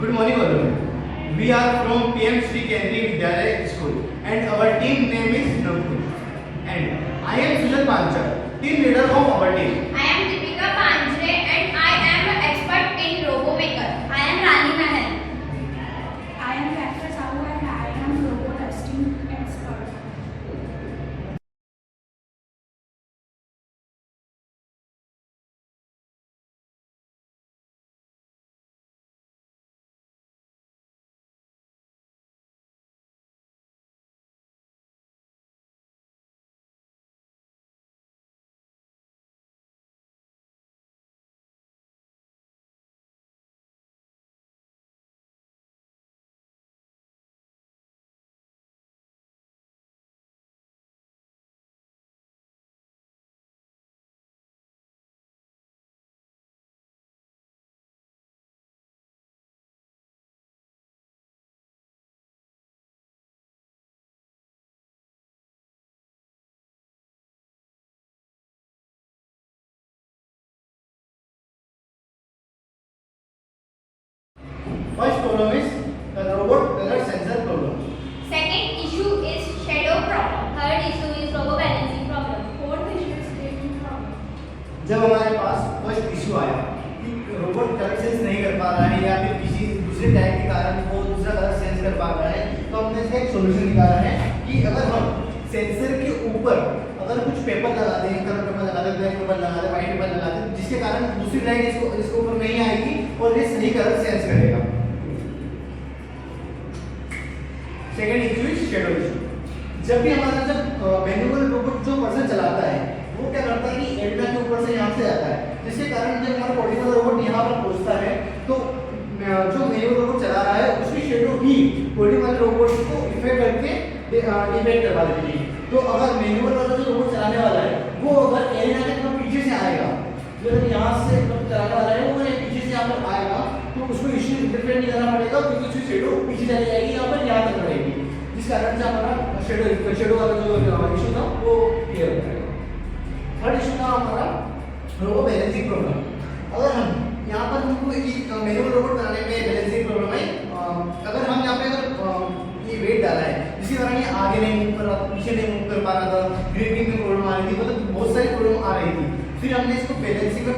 Good morning, all of you. We are from PM Sri Kendriya Vidyalaya School, and our team name is Navpur. And I am Sujal Panchal, team leader of our team. I am Deepika Panjre and I am an expert in RoboMaker. I am Rani Mahal. I am Katra Sahu and I am robot testing expert. First problem is the robot color sensor problem. Second issue is shadow problem. Third issue is robo balancing problem. Fourth issue is braking problem. जब हमारे पास first issue आया कि robot colour sense नहीं कर पा रहा है या फिर किसी दूसरे टैग के कारण वो दूसरा कलर सेंस कर पा रहा है, तो हमने इसका एक सोल्यूशन निकाला है कि अगर हम सेंसर के ऊपर अगर कुछ पेपर लगा दें, कलर पेपर लगा दें, ब्लैक पेपर लगा दें, व्हाइट पेपर लगा दें, जिसके कारण दूसरी लाइट इसके ऊपर नहीं आएगी और ये सही कलर सेंस करेगा। Second issue is shadow issue. जब भी हमारा मैनुअल रोबोट जो पर्सन चलाता है वो क्या करता है कि एंटीना के ऊपर से यहाँ से आता है, जिसके कारण जब हमारा ऑर्डिनल रोबोट यहाँ पर पहुँचता है तो जो मैनुअल रोबोट चला रहा है उसकी शैडो ही ऑर्डिनल रोबोट को इफेक्ट करके इफेक्ट करवा देती है। तो अगर मैनुअल वाला जो रोबोट चलाने वाला है वो अगर एरिया के एकदम पीछे से आएगा, जो यहाँ से एकदम चलाने वाला है वो पीछे से यहाँ पर आएगा तो उसको इश्यू इंटरफेयर नहीं करना पड़ेगा क्योंकि उसकी शैडो पीछे चली जाएगी, यहाँ पर यहाँ तक रहेगी, जिस कारण से हमारा शैडो वाला जो इशू था वो क्लियर हो जाएगा। थर्ड इशू था हमारा रोबो बैलेंसिंग प्रॉब्लम। अगर हम यहाँ पर हमको मैनुअल रोबोट बनाने में बैलेंसिंग प्रॉब्लम है, अगर हम यहाँ पे अगर ये वेट डाला है जिसके कारण ये आगे नहीं मूव कर रहा, पीछे नहीं मूव कर पा रहा था, ग्रिपिंग में प्रॉब्लम आ रही थी, मतलब बहुत सारी प्रॉब्लम आ रही थी। फिर हमने इसको बैलेंसिंग में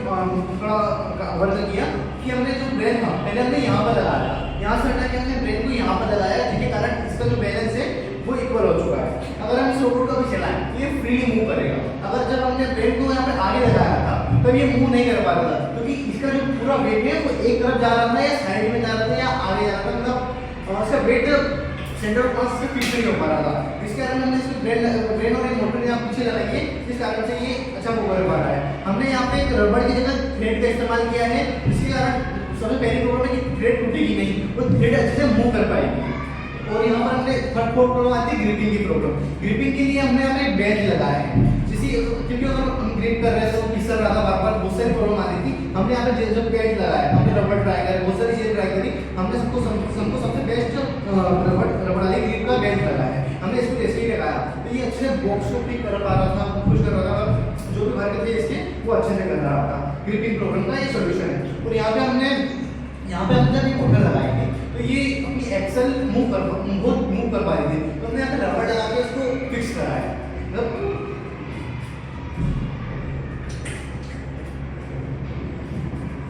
थोड़ा वर्क किया कि हमने जो ब्रेन था पहले हमने यहाँ पर लगाया, यहाँ से हटा के हमने ब्रेन को यहाँ पर लगाया, जिसके कारण इसका जो बैलेंस है वो इक्वल हो चुका है। अगर हम इस रोबोट को भी चलाएं तो ये फ्रीली मूव करेगा। अगर जब हमने ब्रेन को यहाँ पे आगे लगाया था तब ये मूव नहीं कर पा रहा था क्योंकि इसका जो पूरा वेट है वो एक तरफ जा रहा था या साइड में जा रहा था या आगे जा रहा था, मतलब इसका वेट सेंटर पास से फिक्स नहीं हो पा रहा था। इस कारण हमने इसको ब्रेन और एक मोटर यहाँ पीछे लगाई है, जिस कारण से ये अच्छा मूव कर पा रहा है। हमने यहाँ पे एक रबड़ की जगह थ्रेड का इस्तेमाल किया है, जिसके कारण सबसे पहली प्रॉब्लम है कि थ्रेड टूटेगी नहीं, वो थ्रेड अच्छे से मूव कर पाएगी। और यहाँ पर हमने थर्ड फोर्थ प्रॉब्लम आती है ग्रिपिंग की प्रॉब्लम। ग्रिपिंग के लिए हमने यहाँ पे एक बेंच लगाया है, क्योंकि अगर हम ग्रिप कर रहे थे तो फिसल रहा था बार-बार, बहुत सारी प्रॉब्लम आती थी। हमने यहाँ पे जो बेंच लगाया, हमने रबड़ ट्राई करी, बहुत सारी चीजें ट्राई करी, हमने सबको सबसे बेस्ट रबड़ वाली ग्रिप का बेंच लगाया है। हमने इसको टेस्ट ही लगाया तो ये अच्छे से बॉक्स को पिक कर पा रहा था, कुछ कर रहा था, जो भी वर्क थे इसके वो अच्छे से कर रहा था। ग्रिपिंग प्रॉब्लम का ये सोल्यूशन है। और यहाँ पे हमने जब ये मोटर लगाई थी तो ये अपनी एक्सल मूव कर पा रही थी, तो हमने यहाँ पे रबड़ लगा के इसको फिक्स करा है।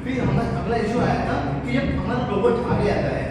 फिर हमारा अगला इशू आया था कि जब हमारा रोबोट आगे आता है